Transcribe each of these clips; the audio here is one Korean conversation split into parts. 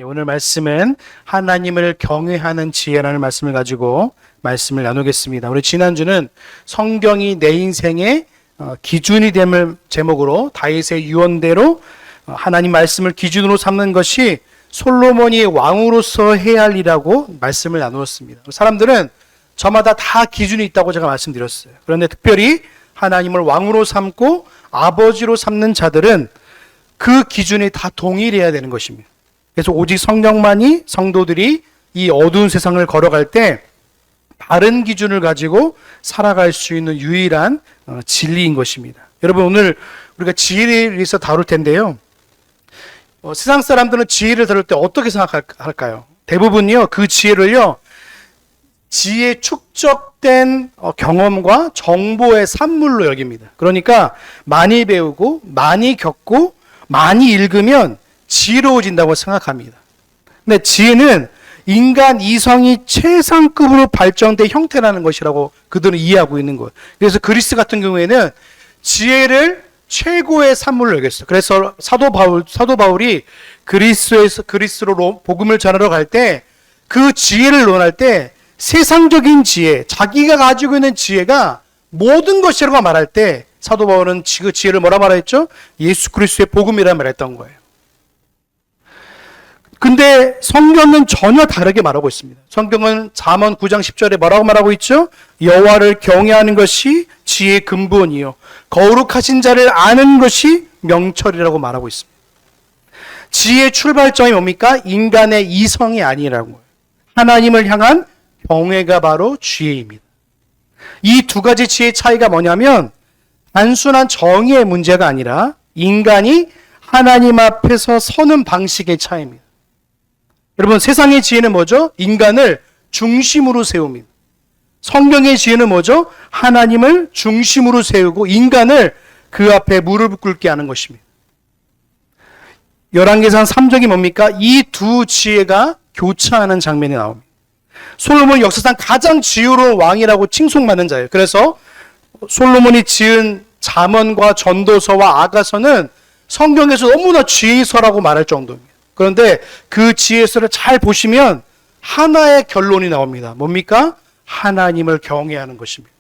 오늘 말씀은 하나님을 경외하는 지혜라는 말씀을 가지고 말씀을 나누겠습니다. 우리 지난주는 성경이 내 인생의 기준이 됨을 제목으로 다윗의 유언대로 하나님 말씀을 기준으로 삼는 것이 솔로몬이 왕으로서 해야 할 일이라고 말씀을 나누었습니다. 사람들은 저마다 다 기준이 있다고 제가 말씀드렸어요. 그런데 특별히 하나님을 왕으로 삼고 아버지로 삼는 자들은 그 기준이 다 동일해야 되는 것입니다. 그래서 오직 성령만이 성도들이 이 어두운 세상을 걸어갈 때 바른 기준을 가지고 살아갈 수 있는 유일한 진리인 것입니다. 여러분, 오늘 우리가 지혜에 대해서 다룰 텐데요. 세상 사람들은 지혜를 다룰 때 어떻게 생각할까요? 대부분요, 그 지혜를요, 지혜 축적된 경험과 정보의 산물로 여깁니다. 그러니까 많이 배우고 많이 겪고 많이 읽으면 지혜로워진다고 생각합니다. 근데 지혜는 인간 이성이 최상급으로 발전된 형태라는 것이라고 그들은 이해하고 있는 거예요. 그래서 그리스 같은 경우에는 지혜를 최고의 산물로 여겼어요. 그래서 사도 바울이 그리스로 복음을 전하러 갈 때 그 지혜를 논할 때 세상적인 지혜, 자기가 가지고 있는 지혜가 모든 것이라고 말할 때 사도 바울은 그 지혜를 뭐라 말했죠? 예수 그리스도의 복음이라 말했던 거예요. 근데 성경은 전혀 다르게 말하고 있습니다. 성경은 잠언 9장 10절에 뭐라고 말하고 있죠? 여호와를 경외하는 것이 지혜의 근본이요 거룩하신 자를 아는 것이 명철이라고 말하고 있습니다. 지혜의 출발점이 뭡니까? 인간의 이성이 아니라고요. 하나님을 향한 경외가 바로 지혜입니다. 이 두 가지 지혜의 차이가 뭐냐면 단순한 정의의 문제가 아니라 인간이 하나님 앞에서 서는 방식의 차이입니다. 여러분, 세상의 지혜는 뭐죠? 인간을 중심으로 세웁니다. 성경의 지혜는 뭐죠? 하나님을 중심으로 세우고 인간을 그 앞에 무릎 꿇게 하는 것입니다. 열왕기상 3장이 뭡니까? 이 두 지혜가 교차하는 장면이 나옵니다. 솔로몬은 역사상 가장 지혜로운 왕이라고 칭송받는 자예요. 그래서 솔로몬이 지은 잠언과 전도서와 아가서는 성경에서 너무나 지혜서라고 말할 정도입니다. 그런데 그 지혜서를 잘 보시면 하나의 결론이 나옵니다. 뭡니까? 하나님을 경외하는 것입니다.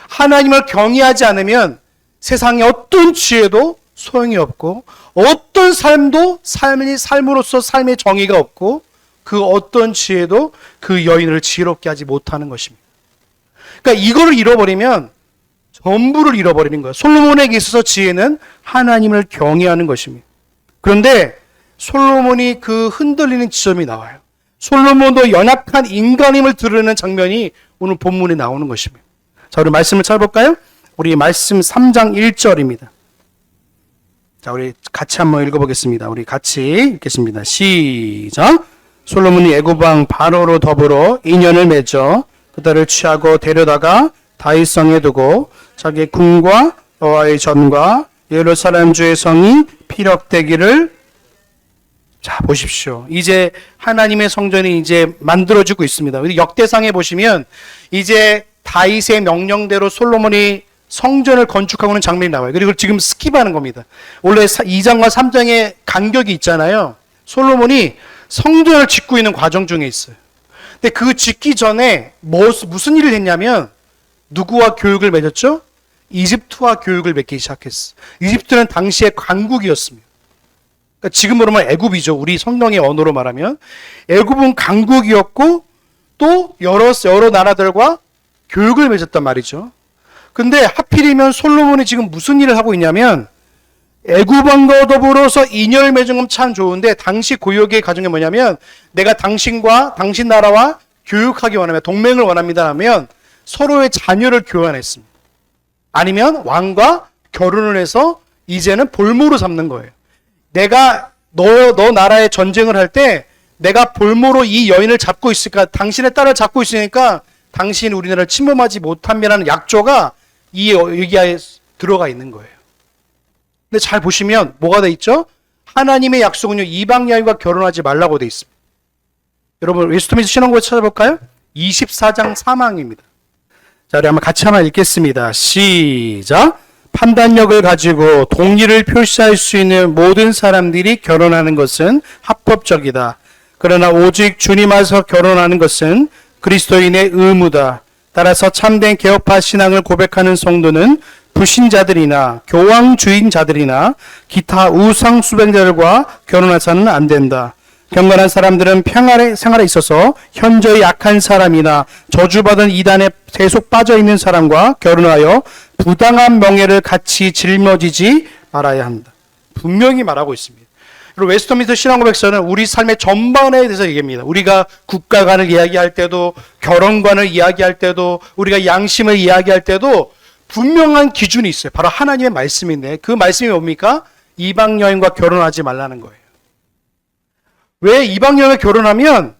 하나님을 경외하지 않으면 세상의 어떤 지혜도 소용이 없고 어떤 삶도 삶으로서 삶의 정의가 없고 그 어떤 지혜도 그 여인을 지혜롭게 하지 못하는 것입니다. 그러니까 이거를 잃어버리면 전부를 잃어버리는 거예요. 솔로몬에게 있어서 지혜는 하나님을 경외하는 것입니다. 그런데 솔로몬이 그 흔들리는 지점이 나와요. 솔로몬도 연약한 인간임을 드러내는 장면이 오늘 본문에 나오는 것입니다. 자, 우리 말씀을 찾아볼까요? 우리 말씀 3장 1절입니다. 자, 우리 같이 한번 읽어보겠습니다. 우리 같이 읽겠습니다. 시작! 솔로몬이 애굽왕 바로로 더불어 인연을 맺어 그들을 취하고 데려다가 다윗성에 두고 자기 궁과 여호와의 전과 예루살렘 주의 성이 피력되기를. 자, 보십시오. 이제 하나님의 성전이 이제 만들어지고 있습니다. 역대상에 보시면 이제 다윗의 명령대로 솔로몬이 성전을 건축하고 있는 장면이 나와요. 그리고 지금 스킵하는 겁니다. 원래 2장과 3장의 간격이 있잖아요. 솔로몬이 성전을 짓고 있는 과정 중에 있어요. 근데 그 짓기 전에 무슨 일을 했냐면 누구와 교육을 맺었죠? 이집트와 교육을 맺기 시작했어요. 이집트는 당시의 강국이었습니다. 그러니까 지금으로 말하면 애굽이죠. 우리 성경의 언어로 말하면 애굽은 강국이었고 또 여러 나라들과 교육을 맺었단 말이죠. 근데 하필이면 솔로몬이 지금 무슨 일을 하고 있냐면 애굽왕과 더불어서 인연을 맺은 건 참 좋은데 당시 고역의 가정이 뭐냐면 내가 당신과 당신 나라와 교육하기 원하면 동맹을 원합니다 하면 서로의 자녀를 교환했습니다. 아니면 왕과 결혼을 해서 이제는 볼모로 삼는 거예요. 내가 너 나라에 전쟁을 할 때 내가 볼모로 이 여인을 잡고 있으니까 당신의 딸을 잡고 있으니까 당신이 우리나라를 침범하지 못함이라는 약조가 이 여기에 들어가 있는 거예요. 근데 잘 보시면 뭐가 돼 있죠? 하나님의 약속은요, 이방 여인과 결혼하지 말라고 돼 있습니다. 여러분, 웨스트민스터 신앙고에 찾아볼까요? 24장 3항입니다. 자, 우리 한번 같이 한번 읽겠습니다. 시작! 판단력을 가지고 동의를 표시할 수 있는 모든 사람들이 결혼하는 것은 합법적이다. 그러나 오직 주님 안에서 결혼하는 것은 그리스도인의 의무다. 따라서 참된 개혁파 신앙을 고백하는 성도는 불신자들이나 교황주의자들이나 기타 우상 수행자들과 결혼해서는 안 된다. 경건한 사람들은 평안의 생활에 있어서 현저히 약한 사람이나 저주받은 이단에 계속 빠져있는 사람과 결혼하여 부당한 명예를 같이 짊어지지 말아야 한다. 분명히 말하고 있습니다. 그리고 웨스트민스터 신앙고백서는 우리 삶의 전반에 대해서 얘기합니다. 우리가 국가관을 이야기할 때도, 결혼관을 이야기할 때도, 우리가 양심을 이야기할 때도 분명한 기준이 있어요. 바로 하나님의 말씀인데 그 말씀이 뭡니까? 이방 여인과 결혼하지 말라는 거예요. 왜 이방 여인과 결혼하면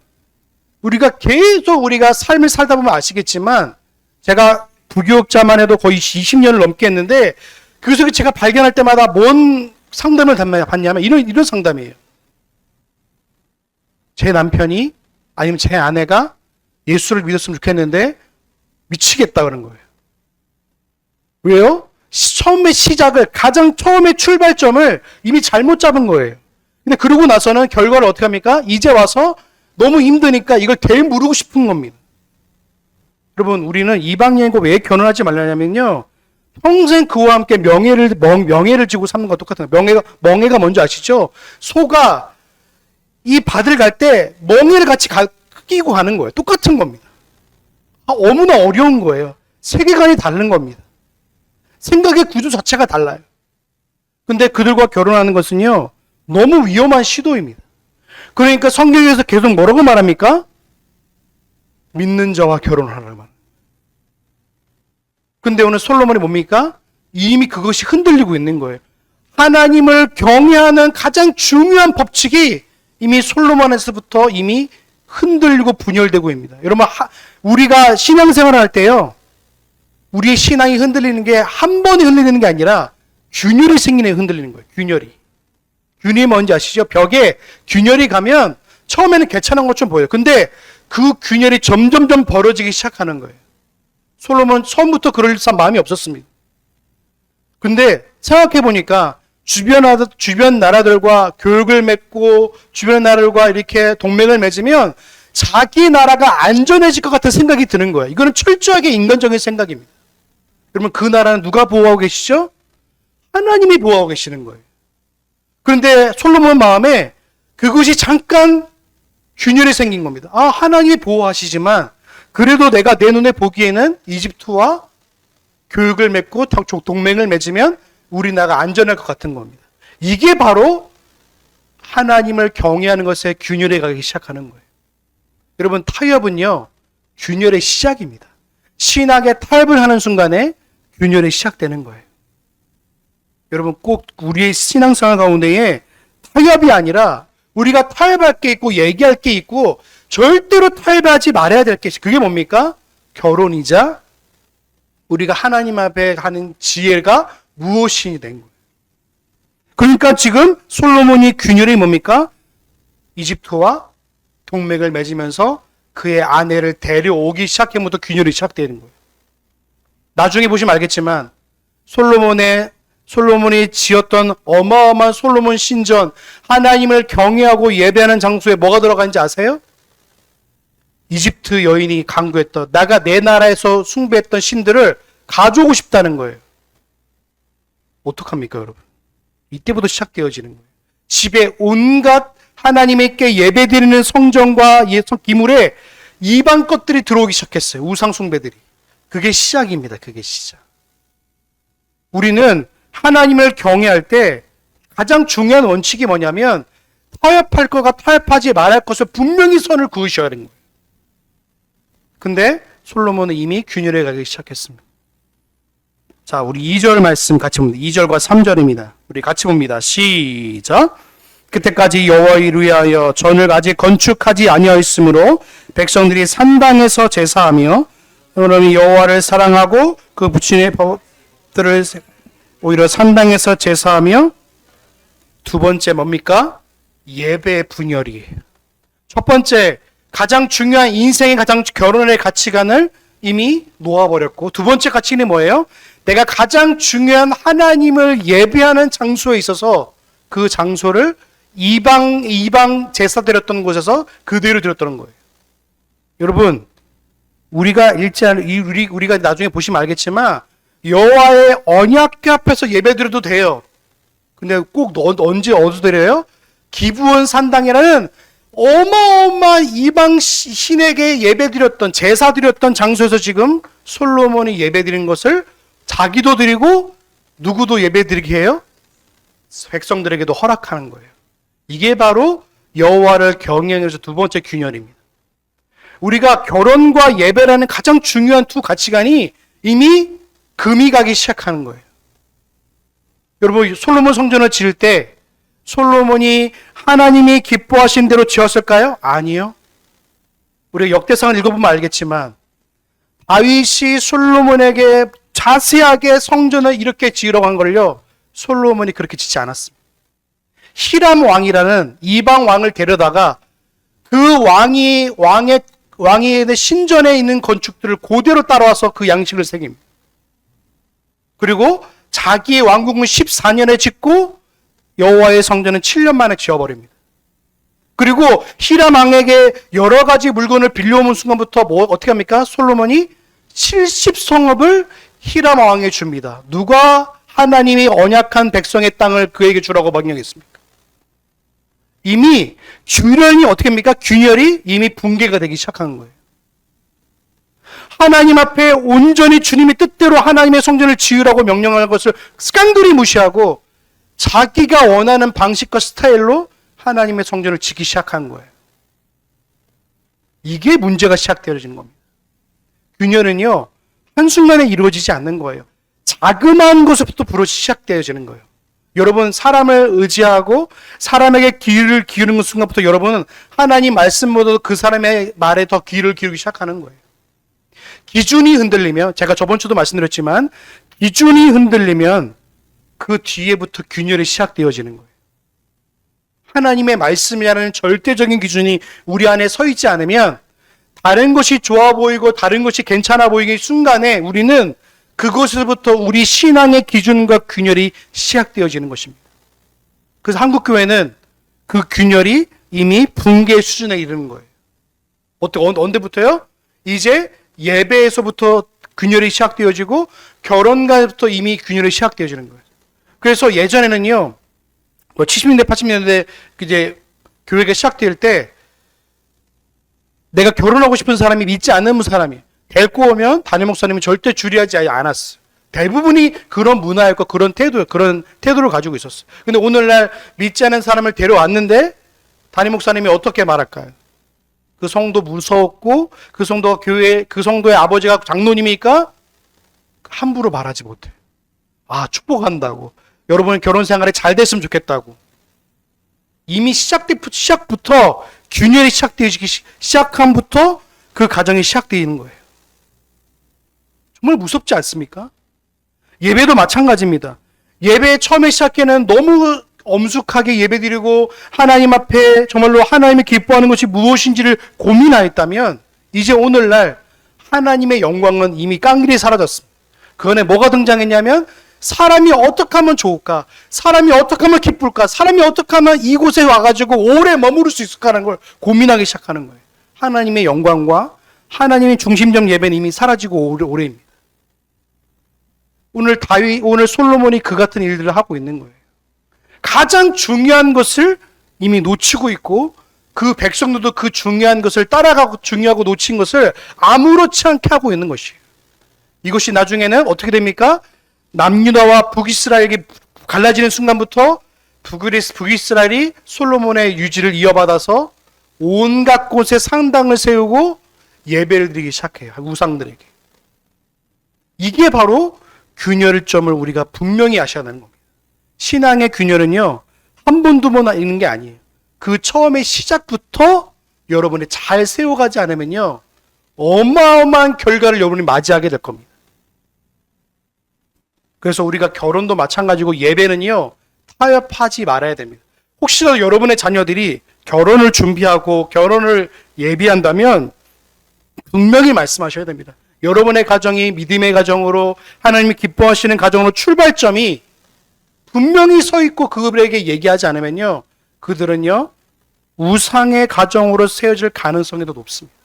우리가 계속 우리가 삶을 살다 보면 아시겠지만, 제가 부교육자만 해도 거의 20년을 넘게 했는데 그래서 제가 발견할 때마다 뭔 상담을 받냐면 이런 상담이에요. 제 남편이 아니면 제 아내가 예수를 믿었으면 좋겠는데 미치겠다 그런 거예요. 왜요? 처음에 시작을, 가장 처음에 출발점을 이미 잘못 잡은 거예요. 근데 그러고 나서는 결과를 어떻게 합니까? 이제 와서 너무 힘드니까 이걸 되물고 싶은 겁니다. 여러분, 우리는 이방 여인과 왜 결혼하지 말라냐면요, 평생 그와 함께 명예를 지고 사는 거 똑같은 거예요. 멍해가 뭔지 아시죠? 소가 이 밭을 갈 때 멍해를 같이 끼고 가는 거예요. 똑같은 겁니다. 너무나 어려운 거예요. 세계관이 다른 겁니다. 생각의 구조 자체가 달라요. 근데 그들과 결혼하는 것은요, 너무 위험한 시도입니다. 그러니까 성경에서 계속 뭐라고 말합니까? 믿는 자와 결혼하라고. 근데 오늘 솔로몬이 뭡니까? 이미 그것이 흔들리고 있는 거예요. 하나님을 경외하는 가장 중요한 법칙이 이미 솔로몬에서부터 이미 흔들리고 분열되고 있습니다. 여러분, 우리가 신앙생활을 할 때요, 우리의 신앙이 흔들리는 게 한 번에 흔들리는 게 아니라 균열이 생기는 게 흔들리는 거예요. 균열이 뭔지 아시죠? 벽에 균열이 가면 처음에는 괜찮은 것처럼 보여요. 근데 그 균열이 점점점 벌어지기 시작하는 거예요. 솔로몬 처음부터 그럴 마음이 없었습니다. 근데 생각해 보니까 주변 나라들과 교육을 맺고 주변 나라들과 이렇게 동맹을 맺으면 자기 나라가 안전해질 것 같은 생각이 드는 거예요. 이거는 철저하게 인간적인 생각입니다. 그러면 그 나라는 누가 보호하고 계시죠? 하나님이 보호하고 계시는 거예요. 그런데 솔로몬 마음에 그것이 잠깐 균열이 생긴 겁니다. 하나님이 보호하시지만 그래도 내가 내 눈에 보기에는 이집트와 교육을 맺고 동맹을 맺으면 우리 나라가 안전할 것 같은 겁니다. 이게 바로 하나님을 경외하는 것에 균열에 가기 시작하는 거예요. 여러분, 타협은요, 균열의 시작입니다. 신학에 타협을 하는 순간에 균열이 시작되는 거예요. 여러분, 꼭 우리의 신앙생활 가운데에 타협이 아니라 우리가 타협할 게 있고 얘기할 게 있고 절대로 타협하지 말아야 될 게 있어요. 그게 뭡니까? 결혼이자 우리가 하나님 앞에 하는 지혜가 무엇이 된 거예요. 그러니까 지금 솔로몬이 균열이 뭡니까? 이집트와 동맹을 맺으면서 그의 아내를 데려오기 시작하면부터 균열이 시작되는 거예요. 나중에 보시면 알겠지만 솔로몬이 지었던 어마어마한 솔로몬 신전, 하나님을 경외하고 예배하는 장소에 뭐가 들어가는지 아세요? 이집트 여인이 강구했던, 내가 내 나라에서 숭배했던 신들을 가져오고 싶다는 거예요. 어떡합니까, 여러분? 이때부터 시작되어지는 거예요. 집에 온갖 하나님께 예배드리는 성전과 기물에 이방 것들이 들어오기 시작했어요. 우상 숭배들이. 그게 시작입니다. 그게 시작. 우리는 하나님을 경외할 때 가장 중요한 원칙이 뭐냐면 타협할 것과 타협하지 말할 것을 분명히 선을 그으셔야 하는 거예요. 근데 솔로몬은 이미 균열에 가기 시작했습니다. 자, 우리 2절 말씀 같이 봅니다. 2절과 3절입니다. 우리 같이 봅니다. 시작. 그때까지 여호와를 위하여 전을 아직 건축하지 아니하였으므로 백성들이 산당에서 제사하며 그러니 여호와를 사랑하고 그 부친의 법들을 오히려 산당에서 제사하며, 두 번째 뭡니까? 예배 분열이에요. 첫 번째, 가장 중요한 인생의 가장 결혼의 가치관을 이미 놓아버렸고, 두 번째 가치는 뭐예요? 내가 가장 중요한 하나님을 예배하는 장소에 있어서 그 장소를 이방 제사 드렸던 곳에서 그대로 드렸던 거예요. 여러분, 우리가 나중에 보시면 알겠지만 여호와의 언약궤 앞에서 예배드려도 돼요. 근데 꼭 언제 어디서 드려요? 기브온 산당이라는 어마어마한 이방 신에게 예배드렸던, 제사 드렸던 장소에서 지금 솔로몬이 예배드린 것을 자기도 드리고 누구도 예배드리게 해요? 백성들에게도 허락하는 거예요. 이게 바로 여호와를 경외하면서 두 번째 균열입니다. 우리가 결혼과 예배라는 가장 중요한 두 가치관이 이미 금이 가기 시작하는 거예요. 여러분, 솔로몬 성전을 지을 때 솔로몬이 하나님이 기뻐하신 대로 지었을까요? 아니요. 우리가 역대상을 읽어보면 알겠지만 다윗이 솔로몬에게 자세하게 성전을 이렇게 지으라고 한 걸요, 솔로몬이 그렇게 짓지 않았습니다. 히람 왕이라는 이방 왕을 데려다가 그 왕의 신전에 있는 건축들을 그대로 따라와서 그 양식을 새깁니다. 그리고 자기의 왕국은 14년에 짓고 여호와의 성전은 7년 만에 지어버립니다. 그리고 히람 왕에게 여러 가지 물건을 빌려오는 순간부터 어떻게 합니까? 솔로몬이 70성읍을 히람 왕에게 줍니다. 누가 하나님이 언약한 백성의 땅을 그에게 주라고 명령했습니까? 이미 균열이 어떻게 합니까? 균열이 이미 붕괴가 되기 시작한 거예요. 하나님 앞에 온전히 주님의 뜻대로 하나님의 성전을 지으라고 명령하는 것을 깡돌이 무시하고 자기가 원하는 방식과 스타일로 하나님의 성전을 짓기 시작한 거예요. 이게 문제가 시작되어지는 겁니다. 균열은요, 한순간에 이루어지지 않는 거예요. 자그마한 것부터 시작되어지는 거예요. 여러분, 사람을 의지하고 사람에게 귀를 기울이는 순간부터 여러분은 하나님 말씀보다도 그 사람의 말에 더 귀를 기울이기 시작하는 거예요. 기준이 흔들리면, 제가 저번 주도 말씀드렸지만 기준이 흔들리면 그 뒤에부터 균열이 시작되어지는 거예요. 하나님의 말씀이라는 절대적인 기준이 우리 안에 서 있지 않으면 다른 것이 좋아 보이고 다른 것이 괜찮아 보이기 순간에 우리는 그것에서부터 우리 신앙의 기준과 균열이 시작되어지는 것입니다. 그래서 한국교회는 그 균열이 이미 붕괴 수준에 이르는 거예요. 언제부터요? 이제 예배에서부터 균열이 시작되어지고 결혼과부터 이미 균열이 시작되어지는 거예요. 그래서 예전에는요, 70년대, 80년대 이제 교회가 시작될 때 내가 결혼하고 싶은 사람이 믿지 않는 사람이 데리고 오면 담임 목사님은 절대 주리하지 않았어요. 대부분이 그런 문화였고 그런 태도를 가지고 있었어요. 근데 오늘날 믿지 않는 사람을 데려왔는데 담임 목사님이 어떻게 말할까요? 그 성도 무서웠고 그 성도의 아버지가 장로님이니까 함부로 말하지 못해. 축복한다고. 여러분 결혼 생활이 잘 됐으면 좋겠다고. 이미 시작부터 균열이 시작되기 시작함부터 그 가정이 시작되는 거예요. 정말 무섭지 않습니까? 예배도 마찬가지입니다. 예배 처음에 시작에는 너무 엄숙하게 예배드리고 하나님 앞에 정말로 하나님이 기뻐하는 것이 무엇인지를 고민하였다면 이제 오늘날 하나님의 영광은 이미 깡그리 사라졌습니다. 그 안에 뭐가 등장했냐면 사람이 어떻게 하면 좋을까? 사람이 어떻게 하면 기쁠까? 사람이 어떻게 하면 이곳에 와가지고 오래 머무를 수 있을까라는 걸 고민하기 시작하는 거예요. 하나님의 영광과 하나님의 중심적 예배는 이미 사라지고 오래입니다. 오늘 솔로몬이 그 같은 일들을 하고 있는 거예요. 가장 중요한 것을 이미 놓치고 있고 그 백성들도 그 중요한 것을 따라가고 중요하고 놓친 것을 아무렇지 않게 하고 있는 것이에요. 이것이 나중에는 어떻게 됩니까? 남유다와 북이스라엘이 갈라지는 순간부터 북이스라엘이 솔로몬의 유지를 이어받아서 온갖 곳에 상당을 세우고 예배를 드리기 시작해요. 우상들에게. 이게 바로 균열점을 우리가 분명히 아셔야 하는 겁니다. 신앙의 균열은요, 한 번, 두 번 있는 게 아니에요. 그 처음의 시작부터 여러분이 잘 세워가지 않으면요, 어마어마한 결과를 여러분이 맞이하게 될 겁니다. 그래서 우리가 결혼도 마찬가지고 예배는요, 타협하지 말아야 됩니다. 혹시라도 여러분의 자녀들이 결혼을 준비하고 결혼을 예비한다면 분명히 말씀하셔야 됩니다. 여러분의 가정이 믿음의 가정으로 하나님이 기뻐하시는 가정으로 출발점이 분명히 서 있고 그들에게 얘기하지 않으면요, 그들은요 우상의 가정으로 세워질 가능성이 더 높습니다.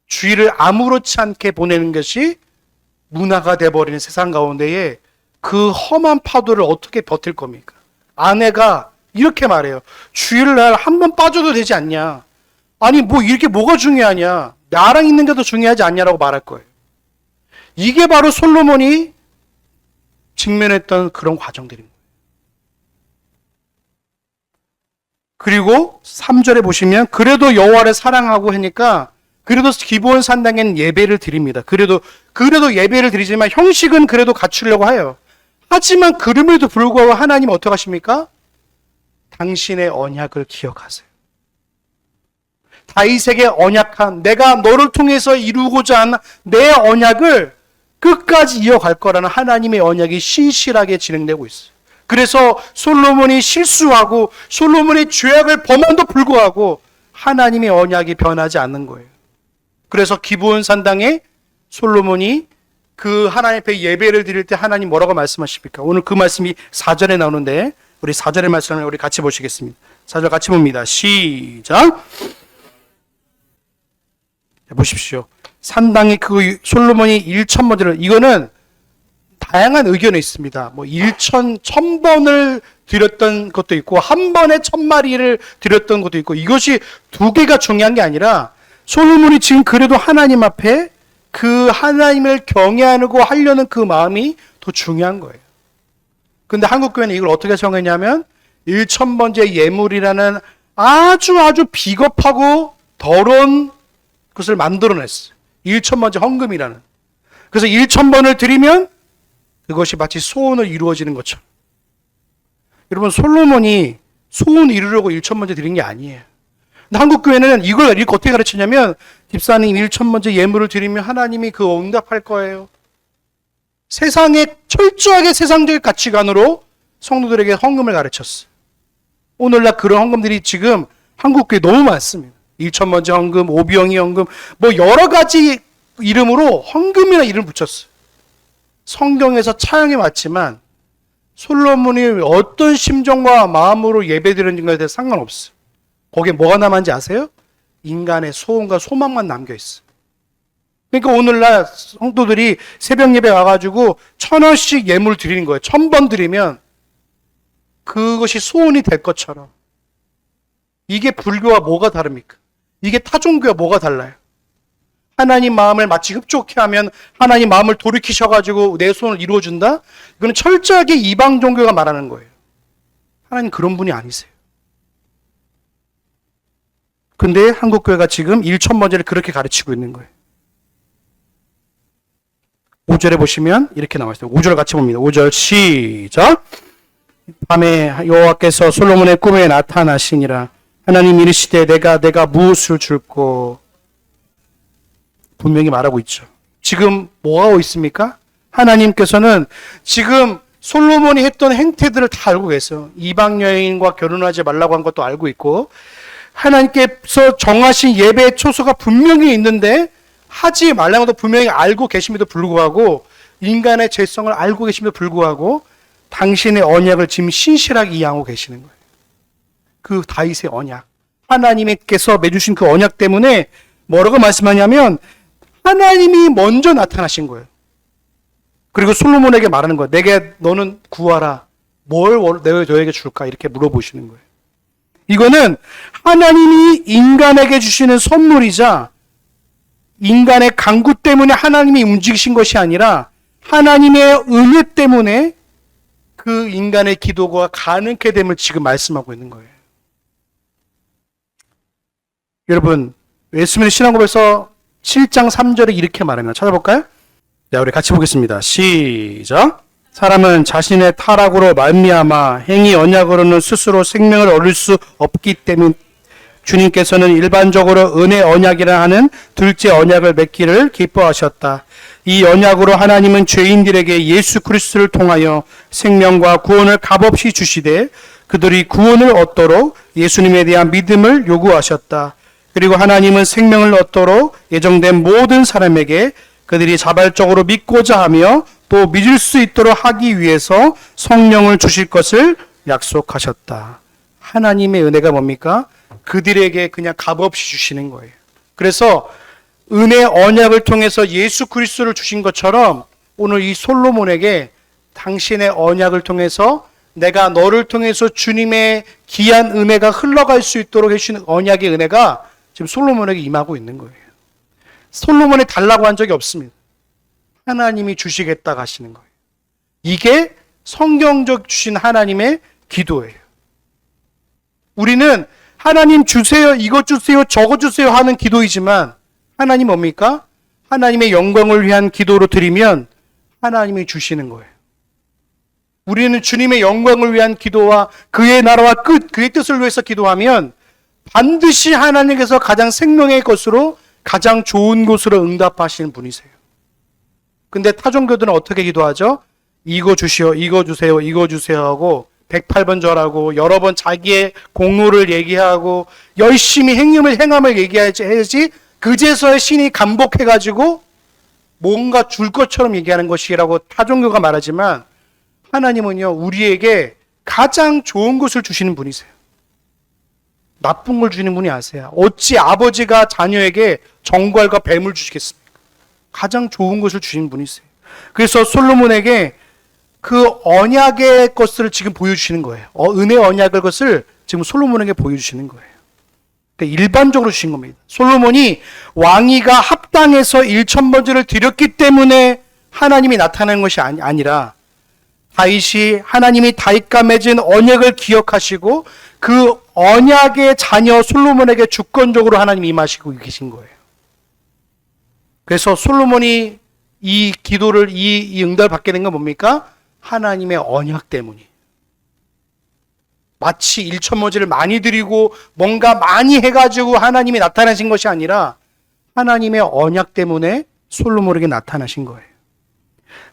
주의를 아무렇지 않게 보내는 것이 문화가 돼버리는 세상 가운데에 그 험한 파도를 어떻게 버틸 겁니까? 아내가 이렇게 말해요. 주일날 한 번 빠져도 되지 않냐? 아니 뭐 이렇게 뭐가 중요하냐? 나랑 있는 게 더 중요하지 않냐라고 말할 거예요. 이게 바로 솔로몬이 직면했던 그런 과정들입니다. 그리고 3절에 보시면 그래도 여호와를 사랑하고 하니까 그래도 기브온 산당에는 예배를 드립니다. 그래도 예배를 드리지만 형식은 그래도 갖추려고 해요. 하지만 그럼에도 불구하고 하나님 어떻게 하십니까? 당신의 언약을 기억하세요. 다윗에게 언약한 내가 너를 통해서 이루고자 하는 내 언약을 끝까지 이어갈 거라는 하나님의 언약이 신실하게 진행되고 있어요. 그래서 솔로몬이 실수하고 솔로몬이 죄악을 범함도 불구하고 하나님의 언약이 변하지 않는 거예요. 그래서 기브온 산당에 솔로몬이 그 하나님 앞에 예배를 드릴 때 하나님 뭐라고 말씀하십니까? 오늘 그 말씀이 4절에 나오는데 우리 4절의 말씀을 우리 같이 보시겠습니다. 4절 같이 봅니다. 시작. 보십시오. 산당에 그 솔로몬이 1,000번을 이거는 다양한 의견이 있습니다. 뭐 1,000번을 드렸던 것도 있고 한 번에 1,000마리를 드렸던 것도 있고 이것이 두 개가 중요한 게 아니라 솔로몬이 지금 그래도 하나님 앞에 그 하나님을 경외하고 하려는 그 마음이 더 중요한 거예요. 근데 한국교회는 이걸 어떻게 정했냐면 1,000번째 예물이라는 아주 비겁하고 더러운 것을 만들어냈어요. 1,000번째 헌금이라는. 그래서 1,000번을 드리면 그것이 마치 소원을 이루어지는 것처럼. 여러분 솔로몬이 소원을 이루려고 1,000번째 드린 게 아니에요. 근데 한국교회는 이걸 이렇게 어떻게 가르치냐면 집사님 1,000번째 예물을 드리면 하나님이 그 응답할 거예요. 세상에 철저하게 세상적인 가치관으로 성도들에게 헌금을 가르쳤어요. 오늘날 그런 헌금들이 지금 한국교회에 너무 많습니다. 1,000번째 헌금, 오병이 헌금, 뭐 여러 가지 이름으로 헌금이라는 이름을 붙였어요. 성경에서 차용해 왔지만 솔로몬이 어떤 심정과 마음으로 예배드리는지에 대해 상관없어요. 거기에 뭐가 남았는지 아세요? 인간의 소원과 소망만 남겨있어요. 그러니까 오늘날 성도들이 새벽 예배 와가지고 1,000원씩 예물 드리는 거예요. 1,000번 드리면 그것이 소원이 될 것처럼. 이게 불교와 뭐가 다릅니까? 이게 타종교와 뭐가 달라요? 하나님 마음을 마치 흡족해 하면 하나님 마음을 돌이키셔가지고 내 소원을 이루어준다? 이거는 철저하게 이방 종교가 말하는 거예요. 하나님 그런 분이 아니세요. 근데 한국교회가 지금 1,000번째를 그렇게 가르치고 있는 거예요. 5절에 보시면 이렇게 나와 있어요. 5절 같이 봅니다. 5절 시작. 밤에 여호와께서 솔로몬의 꿈에 나타나시니라. 하나님 이르시되 내가 무엇을 줄꼬. 분명히 말하고 있죠. 지금 뭐 하고 있습니까? 하나님께서는 지금 솔로몬이 했던 행태들을 다 알고 계세요. 이방 여인과 결혼하지 말라고 한 것도 알고 있고 하나님께서 정하신 예배의 초소가 분명히 있는데 하지 말라는 것도 분명히 알고 계심에도 불구하고 인간의 죄성을 알고 계심에도 불구하고 당신의 언약을 지금 신실하게 이행하고 계시는 거예요. 그 다윗의 언약. 하나님께서 맺으신 그 언약 때문에 뭐라고 말씀하냐면 하나님이 먼저 나타나신 거예요. 그리고 솔로몬에게 말하는 거예요. 내게 너는 구하라. 뭘 내가 너에게 줄까? 이렇게 물어보시는 거예요. 이거는 하나님이 인간에게 주시는 선물이자 인간의 강구 때문에 하나님이 움직이신 것이 아니라 하나님의 은혜 때문에 그 인간의 기도가 가능케 됨을 지금 말씀하고 있는 거예요. 여러분, 웨스트민스터 신앙고백서 7장 3절에 이렇게 말합니다. 찾아볼까요? 자, 우리 같이 보겠습니다. 시작. 사람은 자신의 타락으로 말미암아 행위 언약으로는 스스로 생명을 얻을 수 없기 때문에 주님께서는 일반적으로 은혜 언약이라 하는 둘째 언약을 맺기를 기뻐하셨다. 이 언약으로 하나님은 죄인들에게 예수 그리스도를 통하여 생명과 구원을 값없이 주시되 그들이 구원을 얻도록 예수님에 대한 믿음을 요구하셨다. 그리고 하나님은 생명을 얻도록 예정된 모든 사람에게 그들이 자발적으로 믿고자 하며 또 믿을 수 있도록 하기 위해서 성령을 주실 것을 약속하셨다. 하나님의 은혜가 뭡니까? 그들에게 그냥 값없이 주시는 거예요. 그래서 은혜 언약을 통해서 예수 그리스도를 주신 것처럼 오늘 이 솔로몬에게 당신의 언약을 통해서 내가 너를 통해서 주님의 귀한 은혜가 흘러갈 수 있도록 해주시는 언약의 은혜가 지금 솔로몬에게 임하고 있는 거예요. 솔로몬이 달라고 한 적이 없습니다. 하나님이 주시겠다고 하시는 거예요. 이게 성경적 주신 하나님의 기도예요. 우리는 하나님 주세요, 이것 주세요, 저것 주세요 하는 기도이지만 하나님 뭡니까? 하나님의 영광을 위한 기도로 드리면 하나님이 주시는 거예요. 우리는 주님의 영광을 위한 기도와 그의 나라와 그의 뜻을 위해서 기도하면 반드시 하나님께서 가장 생명의 것으로 가장 좋은 곳으로 응답하시는 분이세요. 근데 타종교들은 어떻게 기도하죠? 이거 주시오, 이거 주세요, 이거 주세요 하고 108번 절하고 여러 번 자기의 공로를 얘기하고 열심히 행함을 얘기해야지 그제서야 신이 감복해가지고 뭔가 줄 것처럼 얘기하는 것이라고 타종교가 말하지만 하나님은요 우리에게 가장 좋은 것을 주시는 분이세요. 나쁜 걸 주는 분이 아세요. 어찌 아버지가 자녀에게 정갈과 뱀을 주시겠습니까? 가장 좋은 것을 주시는 분이세요. 그래서 솔로몬에게 그 언약의 것을 지금 보여주시는 거예요. 은혜 언약의 것을 지금 솔로몬에게 보여주시는 거예요. 그러니까 일반적으로 주신 겁니다. 솔로몬이 왕위가 합당해서 1000번제를 드렸기 때문에 하나님이 나타나는 것이 아니라 다윗이 하나님이 다윗과 맺은 언약을 기억하시고 그 언약의 자녀 솔로몬에게 주권적으로 하나님이 임하시고 계신 거예요. 그래서 솔로몬이 이 기도를 이 응답을 받게 된 건 뭡니까? 하나님의 언약 때문이에요. 마치 1000번제를 많이 드리고 뭔가 많이 해가지고 하나님이 나타나신 것이 아니라 하나님의 언약 때문에 솔로몬에게 나타나신 거예요.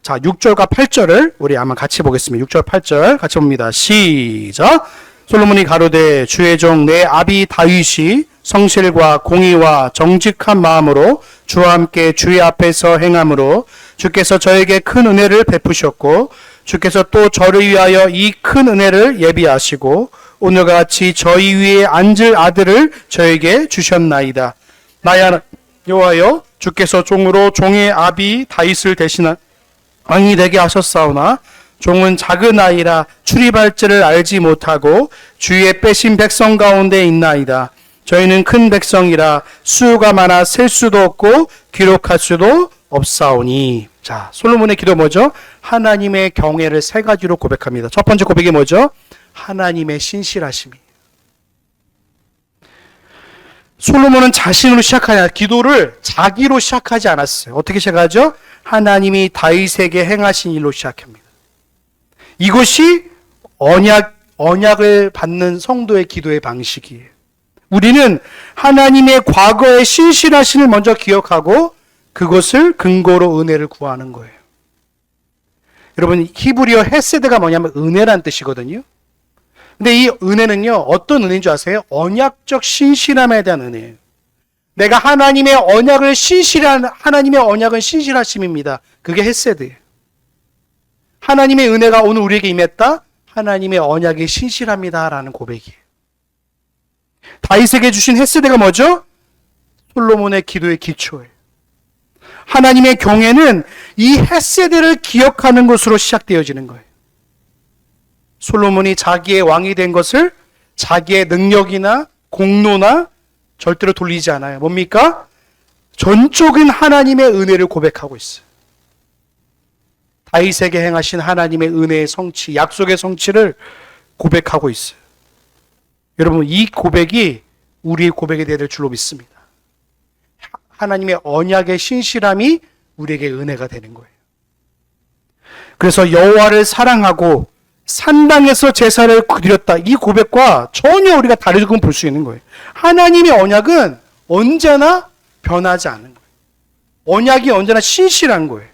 자, 6절과 8절을 우리 한번 같이 보겠습니다. 6절 8절 같이 봅니다. 시작. 솔로몬이 가로되 주의 종 내 아비 다윗이 성실과 공의와 정직한 마음으로 주와 함께 주의 앞에서 행함으로 주께서 저에게 큰 은혜를 베푸셨고 주께서 또 저를 위하여 이 큰 은혜를 예비하시고 오늘과 같이 저희 위에 앉을 아들을 저에게 주셨나이다. 나야 여호와여 주께서 종으로 종의 아비 다윗을 대신한 왕이 되게 하셨사오나 종은 작은 아이라 출입할 줄을 알지 못하고 주위에 빼신 백성 가운데 있나이다. 저희는 큰 백성이라 수가 많아 셀 수도 없고 기록할 수도 없사오니. 자, 솔로몬의 기도 뭐죠? 하나님의 경외를 세 가지로 고백합니다. 첫 번째 고백이 뭐죠? 하나님의 신실하심이. 솔로몬은 자신으로 시작하냐, 기도를 자기로 시작하지 않았어요. 어떻게 시작하죠? 하나님이 다윗에게 행하신 일로 시작합니다. 이것이 언약을 받는 성도의 기도의 방식이에요. 우리는 하나님의 과거의 신실하심을 먼저 기억하고 그것을 근거로 은혜를 구하는 거예요. 여러분, 히브리어 헤세드가 뭐냐면 은혜란 뜻이거든요. 근데 이 은혜는요, 어떤 은혜인 줄 아세요? 언약적 신실함에 대한 은혜예요. 내가 하나님의 언약은 신실하심입니다. 그게 헤세드예요. 하나님의 은혜가 오늘 우리에게 임했다? 하나님의 언약이 신실합니다라는 고백이에요. 다윗에게 주신 헤세드가 뭐죠? 솔로몬의 기도의 기초예요. 하나님의 경외는 이 헤세드를 기억하는 것으로 시작되어지는 거예요. 솔로몬이 자기의 왕이 된 것을 자기의 능력이나 공로나 절대로 돌리지 않아요. 뭡니까? 전적인 하나님의 은혜를 고백하고 있어요. 다윗에게 행하신 하나님의 은혜의 성취, 약속의 성취를 고백하고 있어요. 여러분, 이 고백이 우리의 고백이 되야 될 줄로 믿습니다. 하나님의 언약의 신실함이 우리에게 은혜가 되는 거예요. 그래서 여호와를 사랑하고 산당에서 제사를 드렸다. 이 고백과 전혀 우리가 다르게 볼 수 있는 거예요. 하나님의 언약은 언제나 변하지 않는 거예요. 언약이 언제나 신실한 거예요.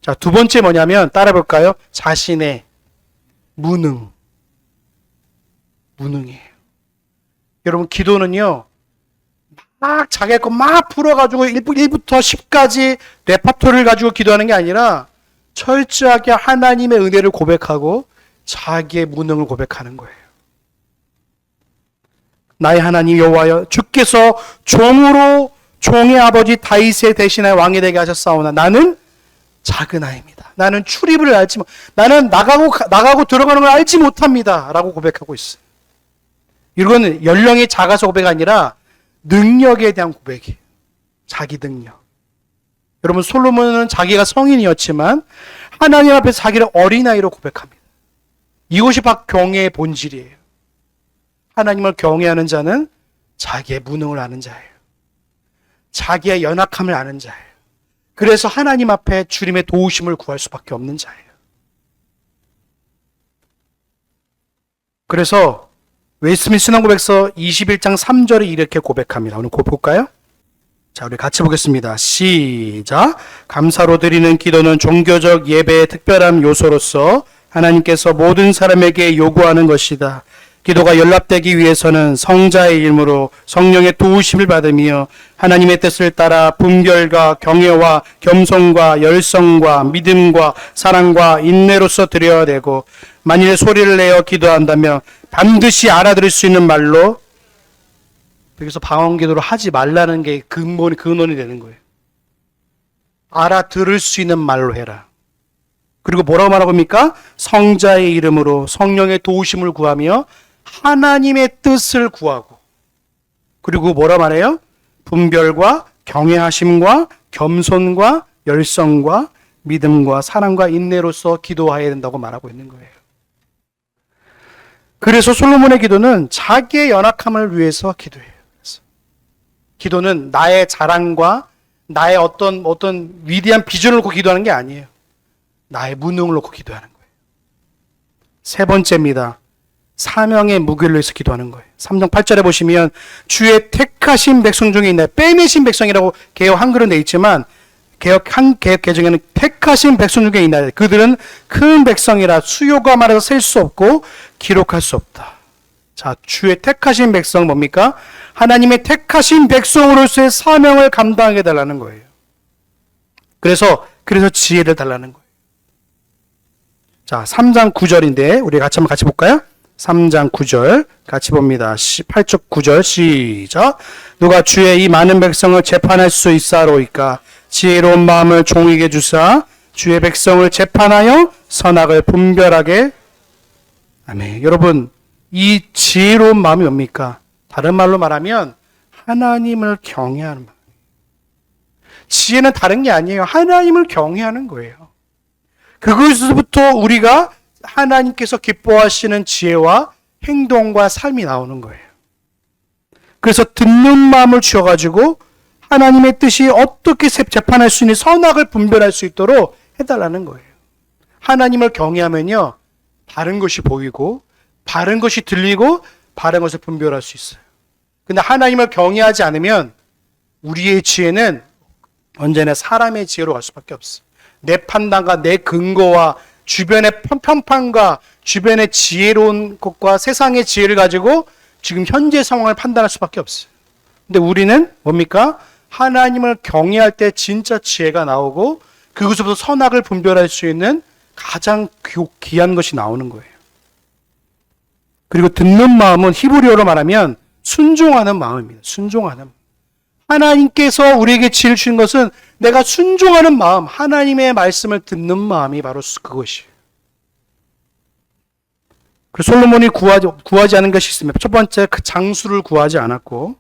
자, 두 번째 뭐냐면 따라 볼까요? 자신의 무능이에요. 여러분, 기도는요 막 자기 거 막 풀어가지고 1부터 10까지 레파토리를 가지고 기도하는 게 아니라 철저하게 하나님의 은혜를 고백하고 자기의 무능을 고백하는 거예요. 나의 하나님 여호와여, 주께서 종으로 종의 아버지 다윗의 대신하여 왕이 되게 하셨사오나 나는 작은 아이입니다. 나는 출입을 알지 못, 나는 나가고 들어가는 걸 알지 못합니다. 라고 고백하고 있어요. 이거는 연령이 작아서 고백이 아니라 능력에 대한 고백이에요. 자기 능력. 여러분, 솔로몬은 자기가 성인이었지만 하나님 앞에서 자기를 어린아이로 고백합니다. 이것이 바로 경외의 본질이에요. 하나님을 경외하는 자는 자기의 무능을 아는 자예요. 자기의 연약함을 아는 자예요. 그래서 하나님 앞에 주님의 도우심을 구할 수밖에 없는 자예요. 그래서 웨스트민스터 신앙고백서 21장 3절에 이렇게 고백합니다. 오늘 볼까요? 자, 우리 같이 보겠습니다. 시작. 감사로 드리는 기도는 종교적 예배의 특별한 요소로서 하나님께서 모든 사람에게 요구하는 것이다. 기도가 연락되기 위해서는 성자의 이름으로 성령의 도우심을 받으며 하나님의 뜻을 따라 분별과 경외와 겸손과 열성과 믿음과 사랑과 인내로서 드려야 되고, 만일 소리를 내어 기도한다면 반드시 알아들을 수 있는 말로, 여기서 방언기도를 하지 말라는 게 근원이 되는 거예요. 알아들을 수 있는 말로 해라. 그리고 뭐라고 말하고 합니까? 성자의 이름으로 성령의 도우심을 구하며 하나님의 뜻을 구하고, 그리고 뭐라 말해요? 분별과 경외하심과 겸손과 열성과 믿음과 사랑과 인내로서 기도해야 된다고 말하고 있는 거예요. 그래서 솔로몬의 기도는 자기의 연약함을 위해서 기도해요. 기도는 나의 자랑과 나의 어떤 위대한 비전을 놓고 기도하는 게 아니에요. 나의 무능을 놓고 기도하는 거예요. 세 번째입니다. 사명의 무게를 위해서 기도하는 거예요. 3장 8절에 보시면 주의 택하신 백성 중에 있나요? 빼내신 백성이라고 개역 한글은 돼 있지만 개역 개정에는 택하신 백성 중에 있나요? 그들은 큰 백성이라 수요가 말해서 셀 수 없고 기록할 수 없다. 자, 주의 택하신 백성 뭡니까? 하나님의 택하신 백성으로서의 사명을 감당하게 달라는 거예요. 그래서 지혜를 달라는 거예요. 자, 3장 9절인데 우리 같이 한번 볼까요? 3장 9절 같이 봅니다. 8쪽 9절 시작. 누가 주의 이 많은 백성을 재판할 수 있사로이까? 지혜로운 마음을 종에게 주사 주의 백성을 재판하여 선악을 분별하게. 아멘. 여러분, 이 지혜로운 마음이 뭡니까? 다른 말로 말하면 하나님을 경외하는 마음. 지혜는 다른 게 아니에요. 하나님을 경외하는 거예요. 그것에서부터 우리가 하나님께서 기뻐하시는 지혜와 행동과 삶이 나오는 거예요. 그래서 듣는 마음을 주어가지고 하나님의 뜻이 어떻게 재판할 수 있는 선악을 분별할 수 있도록 해달라는 거예요. 하나님을 경외하면요, 바른 것이 보이고 바른 것이 들리고 바른 것을 분별할 수 있어요. 근데 하나님을 경외하지 않으면 우리의 지혜는 언제나 사람의 지혜로 갈 수밖에 없어요. 내 판단과 내 근거와 주변의 편판과 주변의 지혜로운 것과 세상의 지혜를 가지고 지금 현재 상황을 판단할 수밖에 없어요. 근데 우리는 뭡니까? 하나님을 경외할 때 진짜 지혜가 나오고 그것으로부터 선악을 분별할 수 있는 가장 귀한 것이 나오는 거예요. 그리고 듣는 마음은 히브리어로 말하면 순종하는 마음입니다. 순종하는 마음. 하나님께서 우리에게 지혜를 주신 것은 내가 순종하는 마음, 하나님의 말씀을 듣는 마음이 바로 그것이에요. 그래서 솔로몬이 구하지 않은 것이 있습니다. 첫 번째, 그 장수를 구하지 않았고,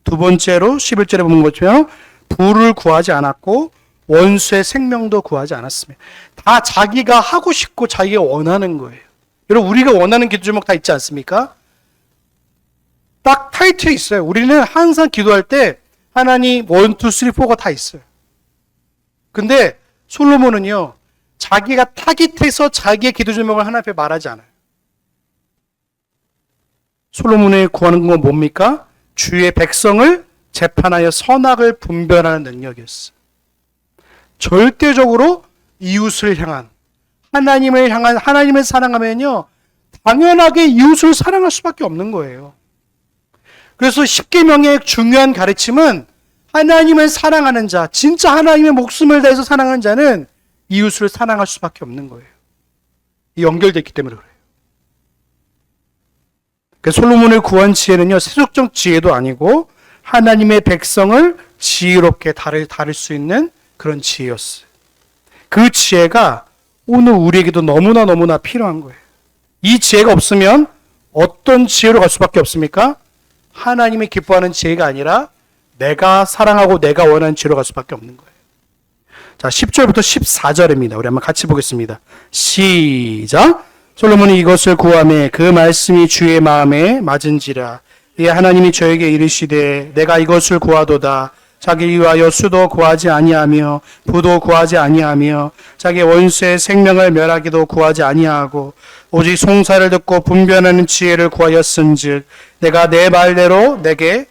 두 번째로 11절에 보는 것처럼 부를 구하지 않았고 원수의 생명도 구하지 않았습니다. 다 자기가 하고 싶고 자기가 원하는 거예요. 여러분, 우리가 원하는 기도 제목 다 있지 않습니까? 딱 타이틀이 있어요. 우리는 항상 기도할 때 하나님 1, 2, 3, 4가 다 있어요. 근데 솔로몬은요, 자기가 타깃해서 자기의 기도 제목을 하나님 앞에 말하지 않아요. 솔로몬이 구하는 건 뭡니까? 주의 백성을 재판하여 선악을 분별하는 능력이었어요. 절대적으로 이웃을 향한, 하나님을 향한, 하나님을 사랑하면요, 당연하게 이웃을 사랑할 수밖에 없는 거예요. 그래서 십계명의 중요한 가르침은 하나님을 사랑하는 자, 진짜 하나님의 목숨을 다해서 사랑하는 자는 이웃을 사랑할 수밖에 없는 거예요. 연결됐기 때문에 그래요. 그러니까 솔로몬을 구한 지혜는요, 세속적 지혜도 아니고 하나님의 백성을 지혜롭게 다룰 수 있는 그런 지혜였어요. 그 지혜가 오늘 우리에게도 너무나 필요한 거예요. 이 지혜가 없으면 어떤 지혜로 갈 수밖에 없습니까? 하나님이 기뻐하는 지혜가 아니라 내가 사랑하고 내가 원하는 지혜로 갈 수밖에 없는 거예요. 자, 10절부터 14절입니다. 우리 한번 같이 보겠습니다. 시작. 솔로몬이 이것을 구하매 그 말씀이 주의 마음에 맞은지라. 이에 하나님이 저에게 이르시되 내가 이것을 구하도다. 자기 위하여 수도 구하지 아니하며 부도 구하지 아니하며 자기 원수의 생명을 멸하기도 구하지 아니하고 오직 송사를 듣고 분별하는 지혜를 구하였은즉 내가 내 말대로 내게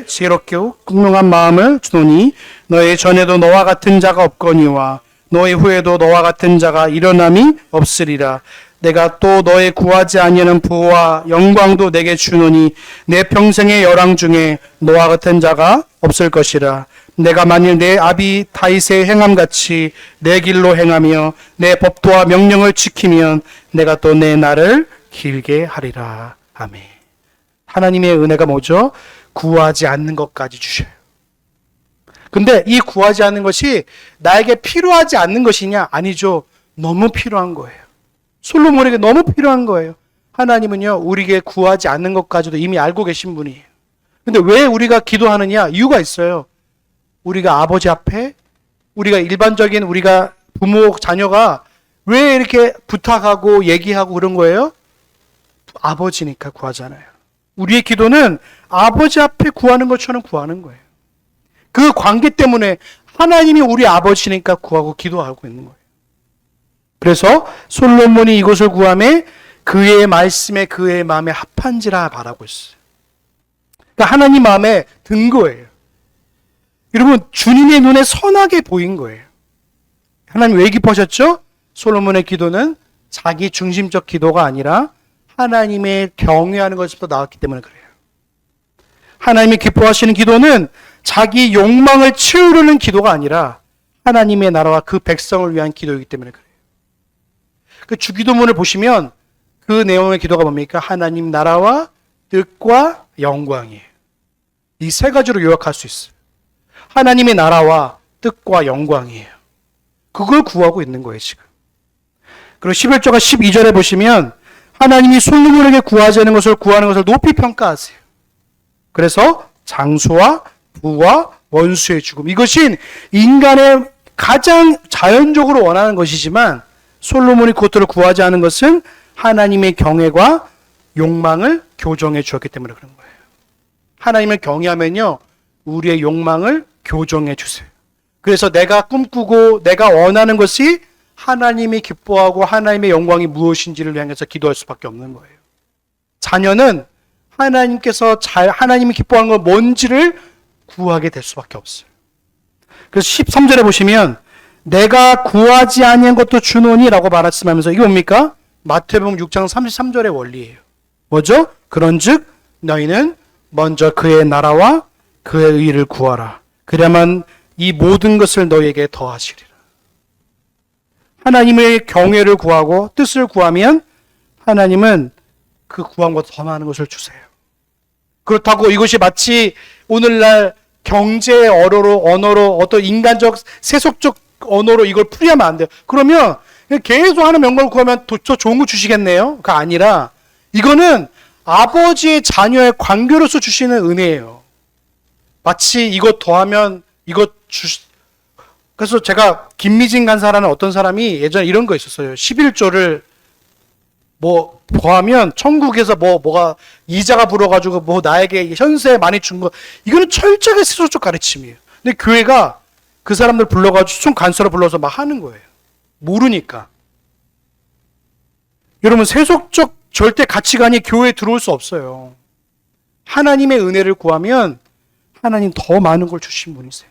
지혜롭게 공명한 마음을 주노니 너의 전에도 너와 같은 자가 없거니와 너의 후에도 너와 같은 자가 일어남이 없으리라. 내가 또 너의 구하지 아니하는 부와 영광도 내게 주노니 내 평생의 열왕 중에 너와 같은 자가 없을 것이라. 내가 만일 내 아비 다윗의 행함같이 내 길로 행하며 내 법도와 명령을 지키면 내가 또 내 날을 길게 하리라. 아멘. 하나님의 은혜가 뭐죠? 구하지 않는 것까지 주셔요. 근데 이 구하지 않는 것이 나에게 필요하지 않는 것이냐? 아니죠. 너무 필요한 거예요. 솔로몬에게 너무 필요한 거예요. 하나님은요, 우리에게 구하지 않는 것까지도 이미 알고 계신 분이에요. 근데 왜 우리가 기도하느냐? 이유가 있어요. 우리가 아버지 앞에, 우리가 부모, 자녀가 왜 이렇게 부탁하고 얘기하고 그런 거예요? 아버지니까 구하잖아요. 우리의 기도는 아버지 앞에 구하는 것처럼 구하는 거예요. 그 관계 때문에 하나님이 우리 아버지니까 구하고 기도하고 있는 거예요. 그래서 솔로몬이 이것을 구하며 그의 말씀에 그의 마음에 합한지라 말하고 있어요. 그러니까 하나님 마음에 든 거예요. 여러분, 주님의 눈에 선하게 보인 거예요. 하나님 왜 기뻐하셨죠? 솔로몬의 기도는 자기 중심적 기도가 아니라 하나님의 경외하는 것부터 나왔기 때문에 그래요. 하나님이 기뻐하시는 기도는 자기 욕망을 채우려는 기도가 아니라 하나님의 나라와 그 백성을 위한 기도이기 때문에 그래요. 그 주기도문을 보시면 그 내용의 기도가 뭡니까? 하나님 나라와 뜻과 영광이에요. 이 세 가지로 요약할 수 있어요. 하나님의 나라와 뜻과 영광이에요. 그걸 구하고 있는 거예요, 지금. 그리고 11절과 12절에 보시면 하나님이 솔로몬에게 구하지 않는 것을 구하는 것을 높이 평가하세요. 그래서 장수와 부와 원수의 죽음. 이것이 인간의 가장 자연적으로 원하는 것이지만 솔로몬이 그것들을 구하지 않은 것은 하나님의 경외와 욕망을 교정해 주었기 때문에 그런 거예요. 하나님을 경외하면요, 우리의 욕망을 교정해 주세요. 그래서 내가 꿈꾸고 내가 원하는 것이 하나님이 기뻐하고 하나님의 영광이 무엇인지를 향해서 기도할 수밖에 없는 거예요. 자녀는 하나님이 기뻐하는 건 뭔지를 구하게 될 수밖에 없어요. 그래서 13절에 보시면 내가 구하지 아니한 것도 주노니 라고 말씀하면서 이게 뭡니까? 마태복음 6장 33절의 원리예요. 뭐죠? 그런즉 너희는 먼저 그의 나라와 그의 의를 구하라. 그래야만 이 모든 것을 너희에게 더하시리라. 하나님의 경외를 구하고 뜻을 구하면 하나님은 그 구한 것 더 많은 것을 주세요. 그렇다고 이것이 마치 오늘날 경제의 언어로 어떤 인간적 세속적 언어로 이걸 풀이하면 안 돼요. 그러면 계속 하는 영광을 구하면 더 좋은 거 주시겠네요. 그가 아니라 이거는 아버지의 자녀의 관계로서 주시는 은혜예요. 마치 이것 더하면 그래서 제가 김미진 간사라는 어떤 사람이 예전에 이런 거 있었어요. 11조를 더하면 천국에서 뭐가 이자가 불어가지고 나에게 현세 많이 준 거, 이거는 철저하게 세속적 가르침이에요. 근데 교회가 그 사람들 불러가지고 총 간사로 불러서 막 하는 거예요. 모르니까. 여러분, 세속적 절대 가치관이 교회에 들어올 수 없어요. 하나님의 은혜를 구하면 하나님 더 많은 걸 주신 분이세요.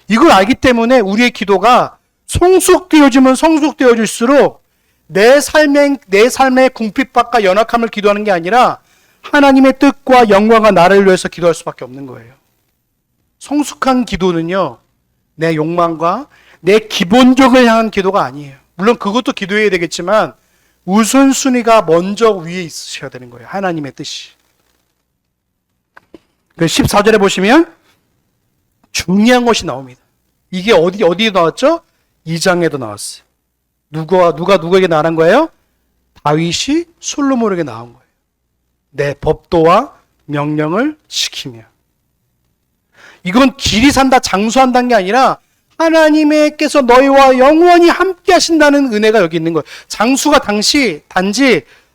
이걸 알기 때문에 우리의 기도가 성숙되어지면 성숙되어질수록 내 삶의 궁핍박과 연약함을 기도하는 게 아니라 하나님의 뜻과 영광과 나를 위해서 기도할 수밖에 없는 거예요. 성숙한 기도는요, 내 욕망과 내 기본적을 향한 기도가 아니에요. 물론 그것도 기도해야 되겠지만 우선순위가 먼저 위에 있으셔야 되는 거예요. 하나님의 뜻이. 그 14절에 보시면 중요한 것이 나옵니다. 이게 어디에 나왔죠? 2장에도 나왔어요. 누가 누구에게 나온 거예요? 다윗이 솔로몬에게 나온 거예요. 내 법도와 명령을 지키며. 이건 길이 산다, 장수한다는 게 아니라 하나님께서 너희와 영원히 함께 하신다는 은혜가 여기 있는 거예요. 장수가 단지